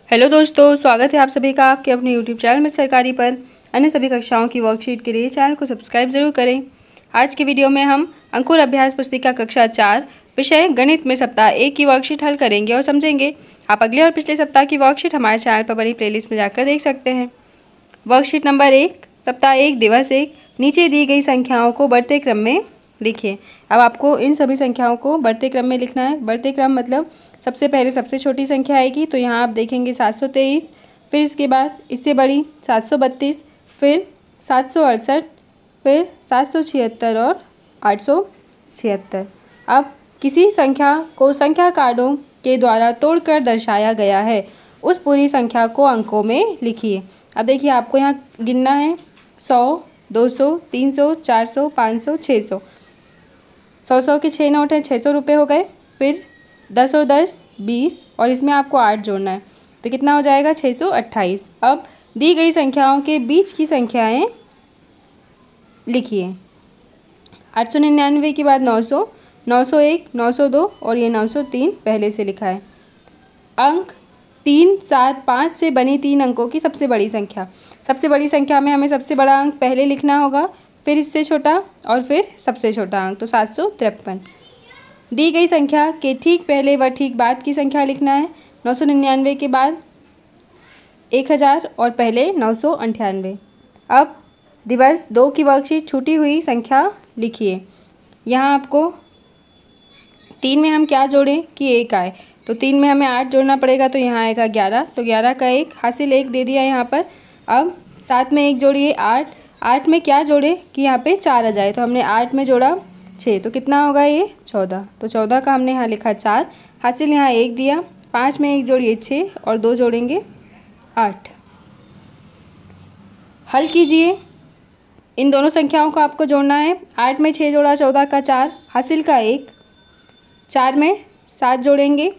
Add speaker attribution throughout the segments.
Speaker 1: Hello दोस्तों, स्वागत है आप सभी का आपके अपने यूट्यूब चैनल में सरकारी पर अन्य सभी कक्षाओं की वर्कशीट के लिए चैनल को सब्सक्राइब जरूर करें। आज के वीडियो में हम अंकुर अभ्यास पुस्तिका कक्षा 4 विषय गणित में सप्ताह 1 की वर्कशीट हल करेंगे और समझेंगे। आप अगले और पिछले सप्ताह की वर्कशीट हमारे चैनल पर बनी प्लेलिस्ट में जाकर देख सकते हैं। वर्कशीट नंबर 1, सप्ताह 1, दिवस 1। नीचे दी गई संख्याओं को बढ़ते क्रम में लिखिए। अब आपको इन सभी संख्याओं को बढ़ते क्रम में लिखना है। बढ़ते क्रम मतलब सबसे पहले सबसे छोटी संख्या आएगी, तो यहाँ आप देखेंगे 723, फिर इसके बाद इससे बड़ी 732, फिर 768, फिर 776 और 876। अब किसी संख्या को संख्या कार्डों के द्वारा तोड़कर दर्शाया गया है, उस पूरी संख्या को अंकों में लिखिए। अब देखिए, आपको यहाँ गिनना है 100, 200, 300, 400, 500, 600। 100 के 6 नोट हैं, 600 रुपये हो गए। फिर 10 और 10 20, और इसमें आपको 8 जोड़ना है, तो कितना हो जाएगा 628। अब दी गई संख्याओं के बीच की संख्याएं लिखिए। 899 के बाद 900, 901, 902 और ये 903 पहले से लिखा है। अंक 3, 7, 5 से बनी 3 अंकों की सबसे बड़ी संख्या। सबसे बड़ी संख्या में हमें सबसे बड़ा अंक पहले लिखना होगा, फिर इससे छोटा और फिर सबसे छोटा अंक, तो 753। दी गई संख्या के ठीक पहले व ठीक बाद की संख्या लिखना है। 999 के बाद 1000 और पहले 998। अब दिवस 2 की वर्कशीट छूटी हुई संख्या लिखिए। यहाँ आपको 3 में हम क्या जोड़ें कि 1 आए, तो 3 में हमें 8 जोड़ना पड़ेगा, तो यहाँ आएगा 11, तो 11 का 1 हासिल 1 दे दिया यहाँ पर। अब 7 में 1 जोड़िए 8, 8 में क्या जोड़े कि यहाँ पे 4 आ जाए, तो हमने 8 में जोड़ा 6, तो कितना होगा ये 14, तो 14 का हमने यहाँ लिखा 4, हासिल यहाँ 1 दिया। 5 में 1 जोड़िए 6 और 2 जोड़ेंगे 8। हल कीजिए। इन दोनों संख्याओं को आपको जोड़ना है। 8 में 6 जोड़ा 14 का 4, हासिल का 1। 4 में 7 जोड़ेंगे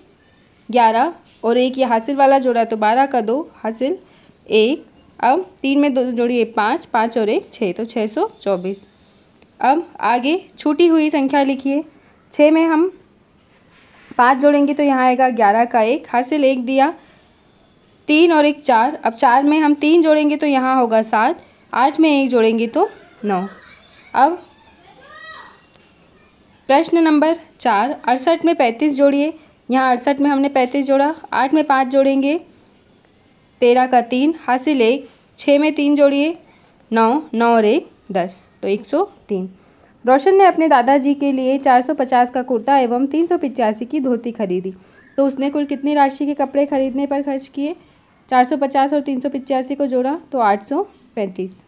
Speaker 1: 11 और 1 ये हासिल वाला जोड़ा, तो 12 का 2, हासिल 1। अब 3 में 2 जोड़िए 5, 5 और 1 6, तो 624। अब आगे छूटी हुई संख्या लिखिए। 6 में हम 5 जोड़ेंगे, तो यहाँ आएगा 11 का 1, हासिल 1 दिया। 3 और 1 4, अब 4 में हम 3 जोड़ेंगे तो यहाँ होगा 7, 8 में 1 जोड़ेंगे तो 9। अब प्रश्न नंबर 4, 68 में 35 जोड़िए। यहाँ 68 में हमने 35 जोड़ा। 8 में 5 जोड़ेंगे 13 का 3, हासिल 1। 6 में 3 जोड़िए 9, 9 और 1 10, तो 103। रोशन ने अपने दादाजी के लिए 450 का कुर्ता एवं 385 की धोती खरीदी, तो उसने कुल कितनी राशि के कपड़े खरीदने पर खर्च किए। 450 और 385 को जोड़ा तो 835।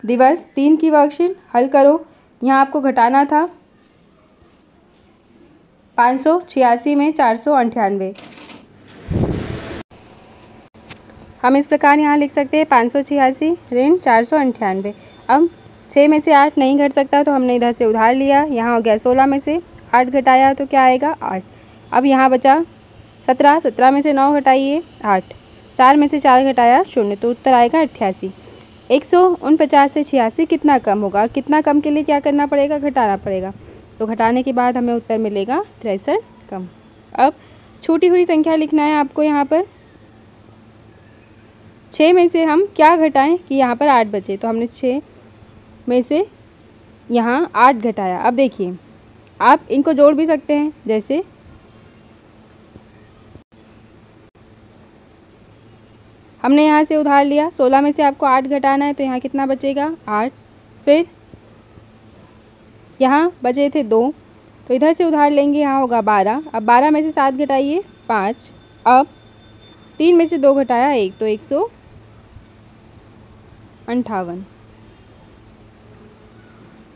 Speaker 1: दिवस 3 की वर्कशीट हल करो। यहाँ आपको घटाना था 586 में 498। हम इस प्रकार यहाँ लिख सकते हैं 586 ऋण 498। अब 6 में से 8 नहीं घट सकता, तो हमने इधर से उधार लिया। यहाँ हो गया 16 में से 8 घटाया तो क्या आएगा 8। अब यहाँ बचा 17, 17 में से 9 घटाइए 8, 4 में से 4 घटाया 0, तो उत्तर आएगा 88। 149 से 86 कितना कम होगा। कितना कम के लिए क्या करना पड़ेगा, घटाना पड़ेगा, तो घटाने के बाद हमें उत्तर मिलेगा 63 कम। अब छूटी हुई संख्या लिखना है आपको। यहाँ पर 6 में से हम क्या घटाएं कि यहाँ पर 8 बचे, तो हमने 6 में से यहाँ 8 घटाया। अब देखिए, आप इनको जोड़ भी सकते हैं। जैसे हमने यहाँ से उधार लिया, 16 में से आपको 8 घटाना है, तो यहाँ कितना बचेगा 8। फिर यहाँ बचे थे 2, तो इधर से उधार लेंगे, यहाँ होगा 12। अब 12 में से 7 घटाइए 5। अब 3 में से 2 घटाया 1, तो 158।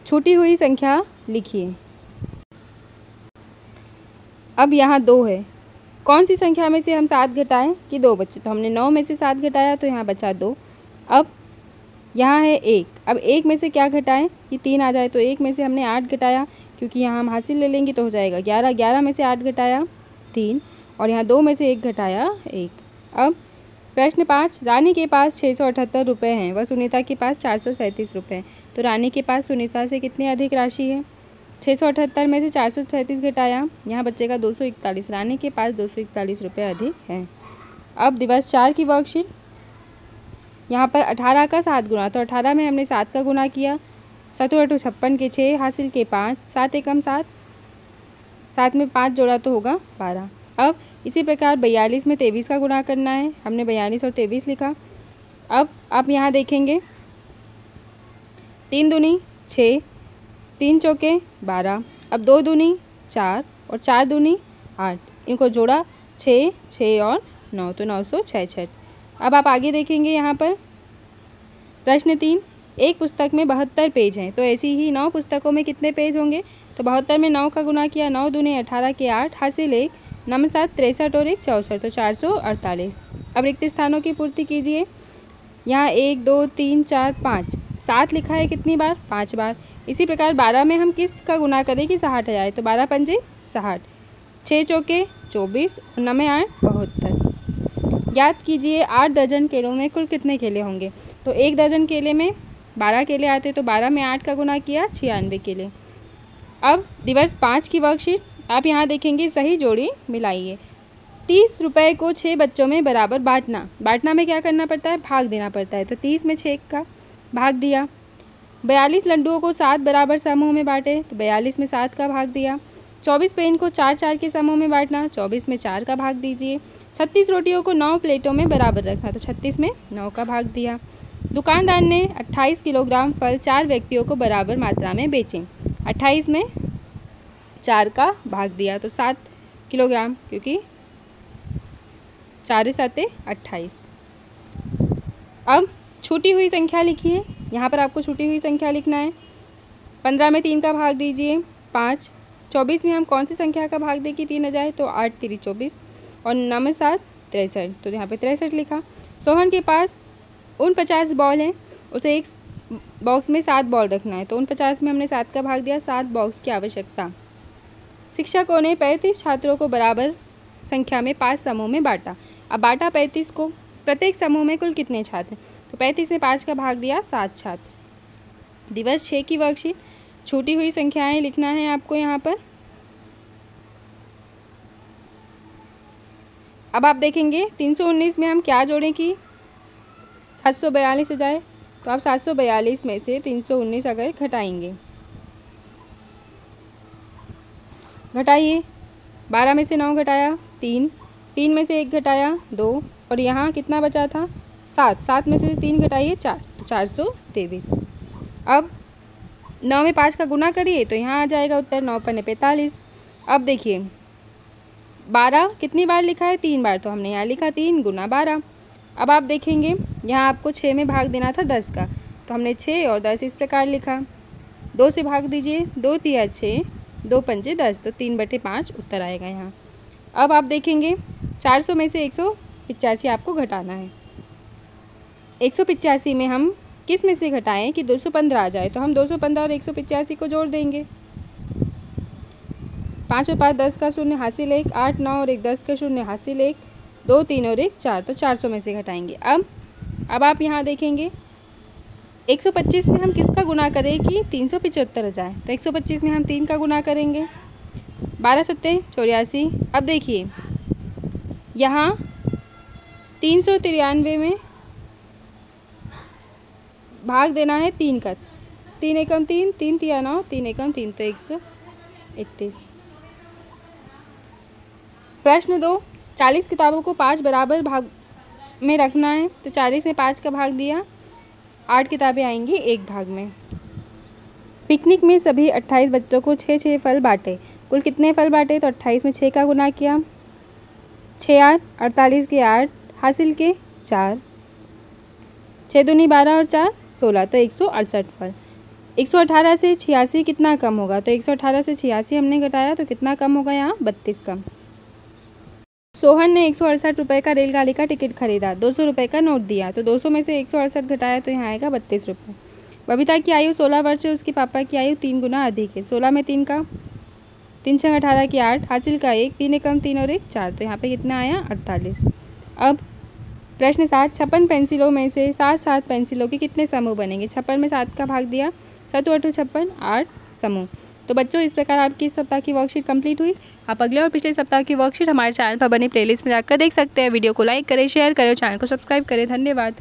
Speaker 1: छूटी हुई संख्या लिखिए। अब यहाँ 2 है, कौन सी संख्या में से हम 7 घटाएं कि 2 बचे, तो हमने 9 में से 7 घटाया तो यहाँ बचा 2। अब यहाँ है 1, अब 1 में से क्या घटाएं कि 3 आ जाए, तो 1 में से हमने 8 घटाया, क्योंकि यहाँ हम हासिल ले लेंगे तो हो जाएगा 11। 11 में से 8 घटाया 3, और यहाँ 2 में से 1 घटाया 1। अब प्रश्न 5, रानी के पास 678 रुपये हैं व सुनीता के पास 437 रुपये हैं, तो रानी के पास सुनीता से कितनी अधिक राशि है। 678 में से 437 घटाया, यहाँ बचेगा 241। रानी के पास 241 रुपये अधिक हैं। अब दिवस 4 की वर्कशीट। यहाँ पर 18 का 7 गुना, तो 18 में हमने 7 का गुना किया, 7 8 56 के 6 हासिल के 5, 7 एकम 7, 7 में 5 जोड़ा तो होगा 12। अब इसी प्रकार 42 में 23 का गुना करना है, हमने 42 और 23 लिखा। अब आप यहाँ देखेंगे 3 दूनी 6, 3 चौके 12, अब 2 दूनी 4 और 4 दूनी 8, इनको जोड़ा 6, 6 और 9, तो 966। अब आप आगे देखेंगे यहाँ पर प्रश्न 3, एक पुस्तक में 72 पेज हैं, तो ऐसी ही 9 पुस्तकों में कितने पेज होंगे? तो 72 में 9 का गुना किया, 9 दूनी 18 के 8 हासिल 1, 9 में 7 63 और 1 64, तो 448। अब रिक्त स्थानों की पूर्ति कीजिए। यहाँ 1 2 3 4 5 7 लिखा है, कितनी बार? 5 बार। इसी प्रकार 12 में हम किस का गुना करें कि 60 आ जाए? तो 12 पंजे 60, 6 चौके 24 और 9 में 8 72। याद कीजिए 8 दर्जन केलों में कुल कितने केले होंगे? तो 1 दर्जन केले में 12 केले आते, तो 12 में 8 का गुना किया 96 केले। अब दिवस 5 की वर्कशीट, आप यहाँ देखेंगे सही जोड़ी मिलाइए। 30 रुपये को 6 बच्चों में बराबर बांटना। बांटना में क्या करना पड़ता है? भाग देना पड़ता है, तो 30 में 6 का भाग दिया। 42 लड्डुओं को 7 बराबर समूह में बांटे, तो 42 में 7 का भाग दिया। 24 पेन को 4-4 के समूह में बांटना, 24 में 4 का भाग दीजिए। 36 रोटियों को 9 प्लेटों में बराबर रखना, तो 36 में 9 का भाग दिया। दुकानदार ने 28 किलोग्राम फल 4 व्यक्तियों को बराबर मात्रा में बेचे, 28 में 4 का भाग दिया, तो 7 किलोग्राम, क्योंकि 4 7 28। अब छूटी हुई संख्या लिखिए, यहाँ पर आपको छूटी हुई संख्या लिखना है। 15 में 3 का भाग दीजिए 5, 24 में हम कौन सी संख्या का भाग दें कि 3 आ जाए? तो 8 3 24 और 9 में 7 63, तो यहाँ पे 63 लिखा। सोहन के पास 49 बॉल हैं, उसे एक बॉक्स में 7 बॉल रखना है, तो 49 में हमने 7 का भाग दिया, 7 बॉक्स की आवश्यकता। शिक्षकों ने 35 छात्रों को बराबर संख्या में 5 समूह में बांटा। अब बांटा 35 को, प्रत्येक समूह में कुल कितने छात्र? तो 35 में 5 का भाग दिया, 7 छात्र। दिवस 6 की वर्कशीट, छूटी हुई संख्याएं लिखना है आपको यहाँ पर। अब आप देखेंगे 319 में हम क्या जोड़ें कि 742 हो जाए, तो आप 742 में से 319 अगर घटाएंगे, घटाइए। 12 में से 9 घटाया 3, 3 में से 1 घटाया 2 और यहाँ कितना बचा था? 7, 7 में से 3 घटाइए 4, तो 423। अब 9 में 5 का गुना करिए, तो यहाँ आ जाएगा उत्तर 9 पन्ने 45। अब देखिए 12 कितनी बार लिखा है? 3 बार, तो हमने यहाँ लिखा 3 गुना 12। अब आप देखेंगे यहाँ आपको 6 में भाग देना था 10 का, तो हमने 6 और 10 इस प्रकार लिखा। 2 से भाग दीजिए, 2 तिया 6, 2 पंजे 10, तो 3/5 उत्तर आएगा यहाँ। अब आप देखेंगे 400 में से 185 आपको घटाना है। 185 में हम किस में से घटाएं कि 215 आ जाए? तो हम 215 और 185 को जोड़ देंगे। 5 और 5 10 का शून्य हासिल 1, 8 9 और 1 10 का शून्य हासिल 1, 2 3 और 1 4, तो 400 में से घटाएंगे। अब आप यहाँ देखेंगे 125 में हम किसका गुना करें कि 375 आ जाए? तो 125 में हम 3 का गुना करेंगे, 12 7 84। अब देखिए यहाँ 393 में भाग देना है 3 का, 3 एकम 3, 3 तिया 9, 3 एकम 3, तो 131। प्रश्न 2, 40 किताबों को 5 बराबर भाग में रखना है, तो 40 में 5 का भाग दिया, 8 किताबें आएंगी एक भाग में। पिकनिक में सभी 28 बच्चों को 6-6 फल बांटे, कुल कितने फल बांटे? तो 28 में 6 का गुना किया, 6 8 48 के 8 हासिल के 4, 6 दूनी 12 और 4 16, तो 168 फल। 118 से 86 कितना कम होगा? तो 118 से 86 हमने घटाया, तो कितना कम होगा? यहाँ 32 कम। सोहन ने 168 रुपये का रेलगाड़ी का टिकट खरीदा, 200 रुपये का नोट दिया, तो 200 में से 168 घटाया, तो यहाँ आएगा 32 रुपये। बबीता की आयु 16 वर्ष है, उसके पापा की आयु 3 गुना अधिक है। 16 में 3 का, 3 6 18 की 8 हासिल का 1, 3 एकम 3 और 1 4, तो यहाँ पे कितना आया? 48। अब प्रश्न 7, 56 पेंसिलों में से 7-7 पेंसिलों के कितने समूह बनेंगे? 56 में 7 का भाग दिया, 7 8 56 8 समूह, तो बच्चों, इस प्रकार आपकी इस सप्ताह की वर्कशीट कंप्लीट हुई। आप अगले और पिछले सप्ताह की वर्कशीट हमारे चैनल पर बनी प्लेलिस्ट में जाकर देख सकते हैं। वीडियो को लाइक करें, शेयर करें और चैनल को सब्सक्राइब करें। धन्यवाद।